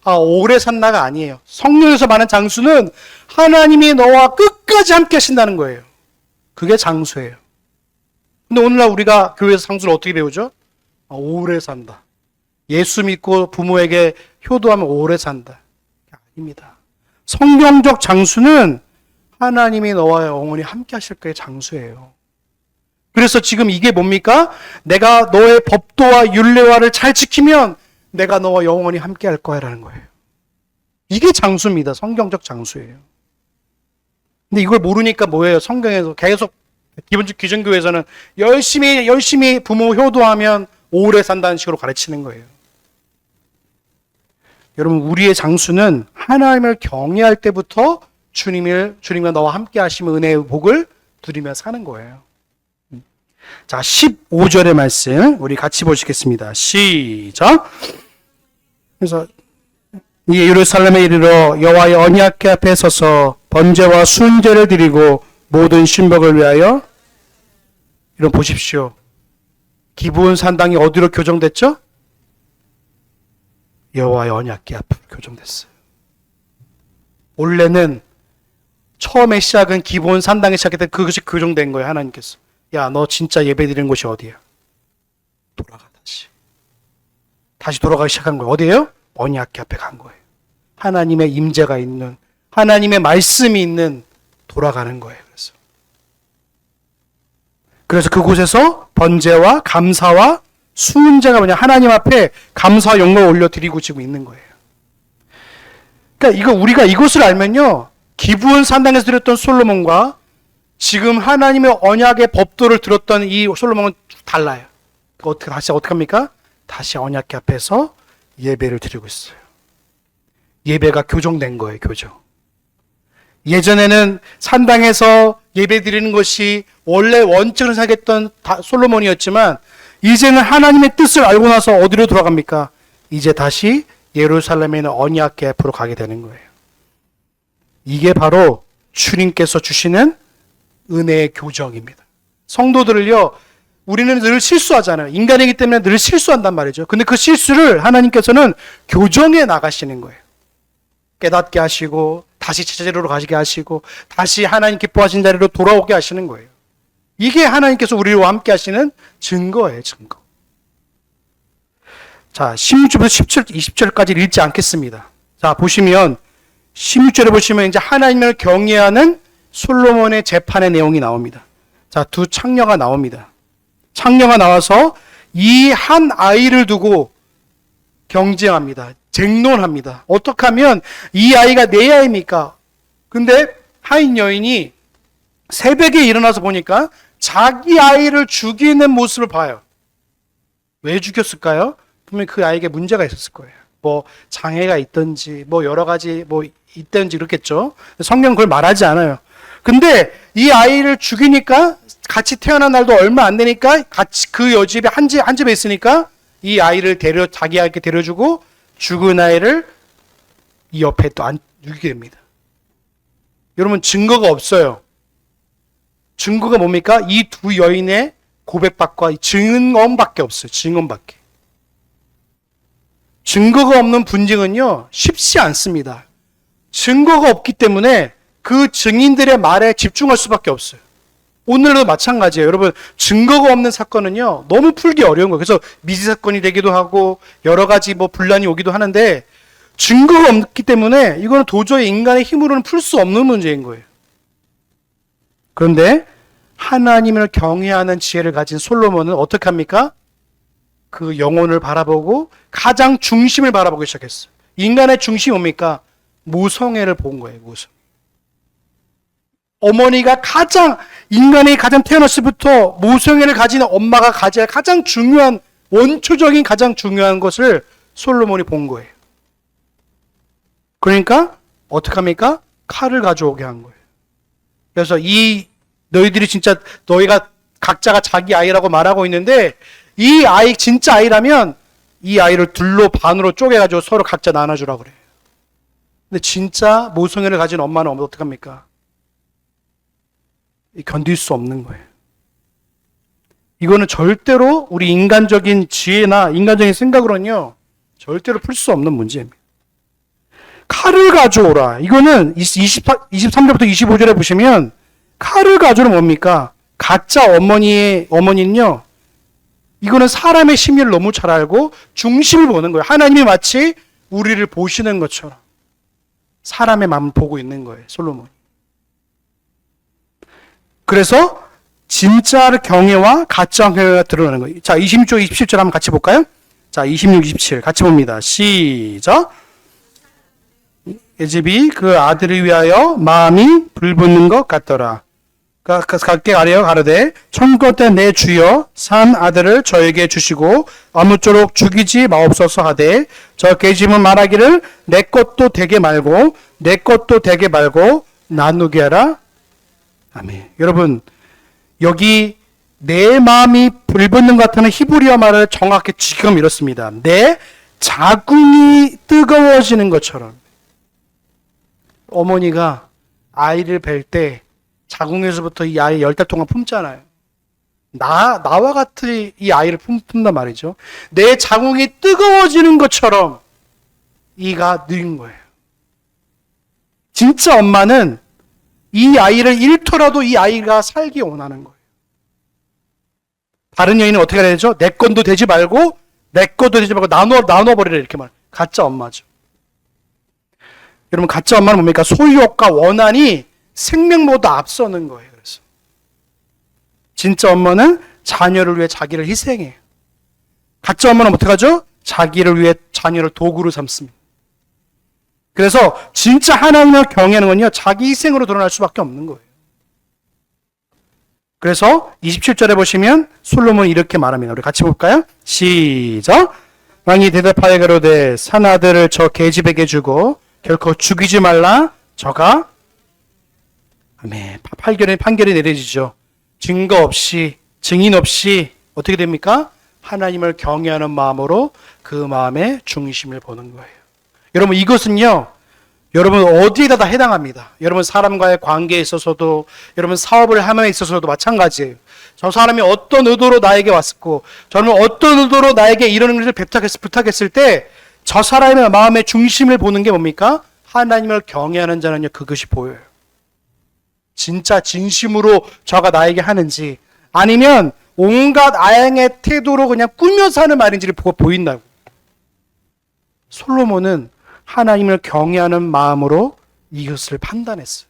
오래 산다가 아니에요. 성령에서 말하는 장수는 하나님이 너와 끝까지 함께 하신다는 거예요. 그게 장수예요. 근데 오늘날 우리가 교회에서 장수를 어떻게 배우죠? 오래 산다. 예수 믿고 부모에게 효도하면 오래 산다. 아닙니다. 성경적 장수는 하나님이 너와 영원히 함께 하실 거의 장수예요. 그래서 지금 이게 뭡니까? 내가 너의 법도와 율례와를 잘 지키면 내가 너와 영원히 함께 할 거야 라는 거예요. 이게 장수입니다. 성경적 장수예요. 근데 이걸 모르니까 뭐예요? 성경에서 계속 기본적 기존교회에서는 열심히 부모 효도하면 오래 산다는 식으로 가르치는 거예요. 여러분, 우리의 장수는 하나님을 경외할 때부터 주님과 너와 함께 하시면 은혜의 복을 누리며 사는 거예요. 자, 15절의 말씀 우리 같이 보시겠습니다. 시작. 그래서 예루살렘에 이르러 여호와의 언약궤 앞에 서서 번제와 순제를 드리고 모든 신복을 위하여. 이런 보십시오. 기브온 산당이 어디로 교정됐죠? 여호와의 언약궤 앞으로 교정됐어요. 원래는 처음에 시작은 기브온 산당에 시작했던 그것이 교정된 거예요. 하나님께서. 야, 너 진짜 예배드리는 곳이 어디야? 돌아가 다시 돌아가기 시작한 거예요. 어디예요? 언약궤 앞에 간 거예요. 하나님의 임재가 있는, 하나님의 말씀이 있는 돌아가는 거예요. 그래서 그곳에서 번제와 감사와 수문제가 뭐냐, 하나님 앞에 감사와 영광을 올려드리고 지금 있는 거예요. 그러니까 우리가 이것을 알면요, 기브온 산당에서 드렸던 솔로몬과 지금 하나님의 언약의 법도를 들었던 이 솔로몬은 달라요. 어떻게 합니까? 다시 언약궤 앞에서 예배를 드리고 있어요. 예배가 교정된 거예요. 교정. 예전에는 산당에서 예배 드리는 것이 원래 원칙을 사겠던 솔로몬이었지만 이제는 하나님의 뜻을 알고 나서 어디로 돌아갑니까? 이제 다시 예루살렘에 있는 언약궤 앞으로 가게 되는 거예요. 이게 바로 주님께서 주시는 은혜의 교정입니다. 성도들을요, 우리는 늘 실수하잖아요. 인간이기 때문에 늘 실수한단 말이죠. 근데 그 실수를 하나님께서는 교정해 나가시는 거예요. 깨닫게 하시고 다시 제자리로 가시게 하시고 다시 하나님 기뻐하신 자리로 돌아오게 하시는 거예요. 이게 하나님께서 우리와 함께 하시는 증거예요. 증거. 자, 16절부터 17, 20절까지 읽지 않겠습니다. 자, 보시면 16절에 보시면 이제 하나님을 경외하는 솔로몬의 재판의 내용이 나옵니다. 자, 두 창녀가 나옵니다. 창녀가 나와서 이 한 아이를 두고 경쟁합니다. 쟁론합니다. 어떻게 하면 이 아이가 내 아이입니까? 근데 한 여인이 새벽에 일어나서 보니까 자기 아이를 죽이는 모습을 봐요. 왜 죽였을까요? 분명히 그 아이에게 문제가 있었을 거예요. 뭐 장애가 있든지 뭐 여러 가지 뭐 있든지 그렇겠죠. 성경은 그걸 말하지 않아요. 근데 이 아이를 죽이니까 같이 태어난 날도 얼마 안 되니까 같이 그 여집에 한 집에 있으니까 이 아이를 자기 아이에게 데려주고 죽은 아이를 이 옆에 또 누기게 됩니다. 여러분, 증거가 없어요. 증거가 뭡니까? 이 두 여인의 고백밖과 증언밖에 없어요. 증언밖에. 증거가 없는 분쟁은요, 쉽지 않습니다. 증거가 없기 때문에 그 증인들의 말에 집중할 수밖에 없어요. 오늘도 마찬가지예요. 여러분, 증거가 없는 사건은요, 너무 풀기 어려운 거예요. 그래서 미지 사건이 되기도 하고 여러 가지 뭐 분란이 오기도 하는데 증거가 없기 때문에 이거는 도저히 인간의 힘으로는 풀 수 없는 문제인 거예요. 그런데 하나님을 경외하는 지혜를 가진 솔로몬은 어떻게 합니까? 그 영혼을 바라보고 가장 중심을 바라보기 시작했어요. 인간의 중심이 뭡니까? 모성애를 본 거예요. 모성. 어머니가 인간이 가장 태어났을 때부터 모성애를 가진 엄마가 가져야 할 가장 중요한, 원초적인 가장 중요한 것을 솔로몬이 본 거예요. 그러니까 어떻게 합니까? 칼을 가져오게 한 거예요. 그래서 너희들이 진짜 너희가 각자가 자기 아이라고 말하고 있는데 이 아이 진짜 아이라면 이 아이를 둘로 반으로 쪼개가지고 서로 각자 나눠주라고 그래요. 근데 진짜 모성애를 가진 엄마는 어떻게 합니까? 견딜 수 없는 거예요. 이거는 절대로 우리 인간적인 지혜나 인간적인 생각으로는요, 절대로 풀 수 없는 문제입니다. 칼을 가져오라. 이거는 23절부터 25절에 보시면 칼을 가져오는 뭡니까? 가짜 어머니는요, 이거는 사람의 심리를 너무 잘 알고 중심을 보는 거예요. 하나님이 마치 우리를 보시는 것처럼 사람의 마음을 보고 있는 거예요, 솔로몬이. 그래서 진짜 경외와 가짜 경외가 드러나는 거예요. 자, 26절, 27절 한번 같이 볼까요? 자, 26, 27 같이 봅니다. 시작. 계집이 그 아들을 위하여 마음이 불붙는 것 같더라. 각게 아래여 가로되 청껏대 내 주여 산 아들을 저에게 주시고 아무쪼록 죽이지 마옵소서 하되 저 계집은 말하기를 내 것도 되게 말고 내 것도 되게 말고 나누게 하라. 아멘. 여러분, 여기 내 마음이 불붙는 것 같다는 히브리어 말을 정확히 지금 이렇습니다. 내 자궁이 뜨거워지는 것처럼. 어머니가 아이를 뵐 때 자궁에서부터 이 아이 10달 동안 품잖아요. 나와 같이 이 아이를 품단 말이죠. 내 자궁이 뜨거워지는 것처럼 이가 는 거예요. 진짜 엄마는 이 아이를 잃더라도 이 아이가 살기 원하는 거예요. 다른 여인은 어떻게 해야 되죠? 내 건도 되지 말고 내 것도 되지 말고 나눠버리라 이렇게 말. 가짜 엄마죠. 여러분, 가짜 엄마는 뭡니까? 소유욕과 원한이 생명보다 앞서는 거예요. 그래서 진짜 엄마는 자녀를 위해 자기를 희생해요. 가짜 엄마는 어떻게 하죠? 자기를 위해 자녀를 도구로 삼습니다. 그래서 진짜 하나님을 경외하는 건요, 자기 희생으로 드러날 수밖에 없는 거예요. 그래서 27절에 보시면 솔로몬이 이렇게 말합니다. 우리 같이 볼까요? 시작. 왕이 대답하여 가로되 산 아들을 저 계집에게 주고 결코 죽이지 말라. 저가 아멘. 판결이 내려지죠. 증거 없이, 증인 없이 어떻게 됩니까? 하나님을 경외하는 마음으로 그 마음의 중심을 보는 거예요. 여러분, 이것은요, 여러분 어디에다 다 해당합니다. 여러분 사람과의 관계에 있어서도, 여러분 사업을 함에 있어서도 마찬가지예요. 저 사람이 어떤 의도로 나에게 왔었고, 저는 어떤 의도로 나에게 이런 것을 부탁했을 때, 저 사람의 마음의 중심을 보는 게 뭡니까? 하나님을 경외하는 자는요, 그것이 보여요. 진짜 진심으로 저가 나에게 하는지, 아니면 온갖 아양의 태도로 그냥 꾸며서 하는 말인지를 보인다고. 솔로몬은 하나님을 경외하는 마음으로 이것을 판단했어요.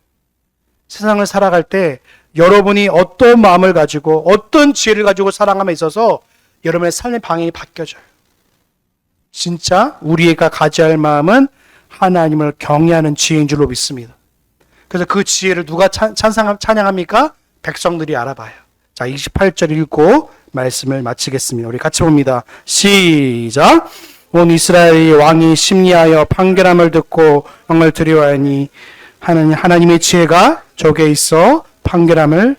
세상을 살아갈 때 여러분이 어떤 마음을 가지고 어떤 지혜를 가지고 살아감에 있어서 여러분의 삶의 방향이 바뀌어져요. 진짜 우리가 가져야 할 마음은 하나님을 경외하는 지혜인 줄로 믿습니다. 그래서 그 지혜를 누가 찬양합니까? 백성들이 알아봐요. 자, 28절 읽고 말씀을 마치겠습니다. 우리 같이 봅니다. 시작. 온 이스라엘의 왕이 심리하여 판결함을 듣고 왕을 두려워하니 하나님의 지혜가 저게 있어 판결함을.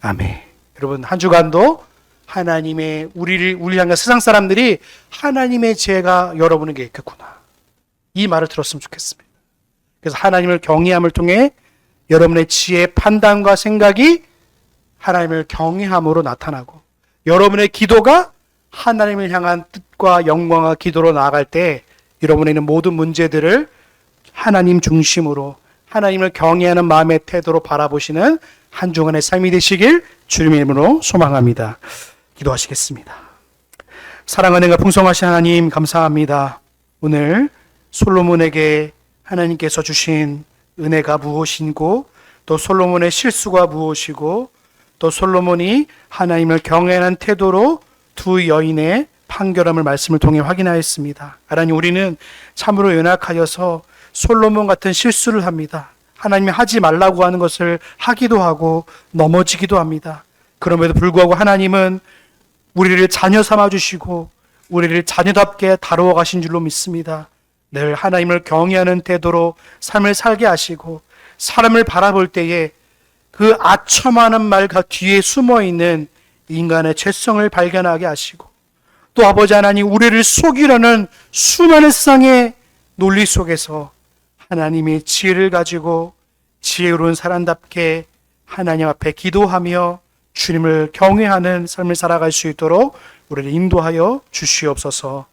아멘. 여러분, 한 주간도 하나님의 우리 향한 세상 사람들이 하나님의 지혜가 여러분에게 있겠구나, 이 말을 들었으면 좋겠습니다. 그래서 하나님을 경외함을 통해 여러분의 지혜, 판단과 생각이 하나님을 경외함으로 나타나고, 여러분의 기도가 하나님을 향한 뜻과 영광과 기도로 나아갈 때 여러분에 있는 모든 문제들을 하나님 중심으로, 하나님을 경외하는 마음의 태도로 바라보시는 한 주간의 삶이 되시길 주님의 이름으로 소망합니다. 기도하시겠습니다. 사랑하는 은혜가 풍성하신 하나님, 감사합니다. 오늘 솔로몬에게 하나님께서 주신 은혜가 무엇이고, 또 솔로몬의 실수가 무엇이고, 또 솔로몬이 하나님을 경외하는 태도로 두 여인의 판결함을 말씀을 통해 확인하였습니다. 하나님, 우리는 참으로 연약하여서 솔로몬 같은 실수를 합니다. 하나님이 하지 말라고 하는 것을 하기도 하고 넘어지기도 합니다. 그럼에도 불구하고 하나님은 우리를 자녀 삼아 주시고 우리를 자녀답게 다루어 가신 줄로 믿습니다. 늘 하나님을 경외하는 태도로 삶을 살게 하시고 사람을 바라볼 때에 그 아첨하는 말과 뒤에 숨어 있는 인간의 죄성을 발견하게 하시고 또 아버지 하나님 우리를 속이려는 수많은 세상의 논리 속에서 하나님이 지혜를 가지고 지혜로운 사람답게 하나님 앞에 기도하며 주님을 경외하는 삶을 살아갈 수 있도록 우리를 인도하여 주시옵소서.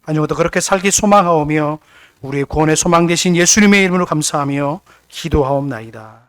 아니오도 그렇게 살기 소망하오며 우리의 구원의 소망 되신 예수님의 이름으로 감사하며 기도하옵나이다.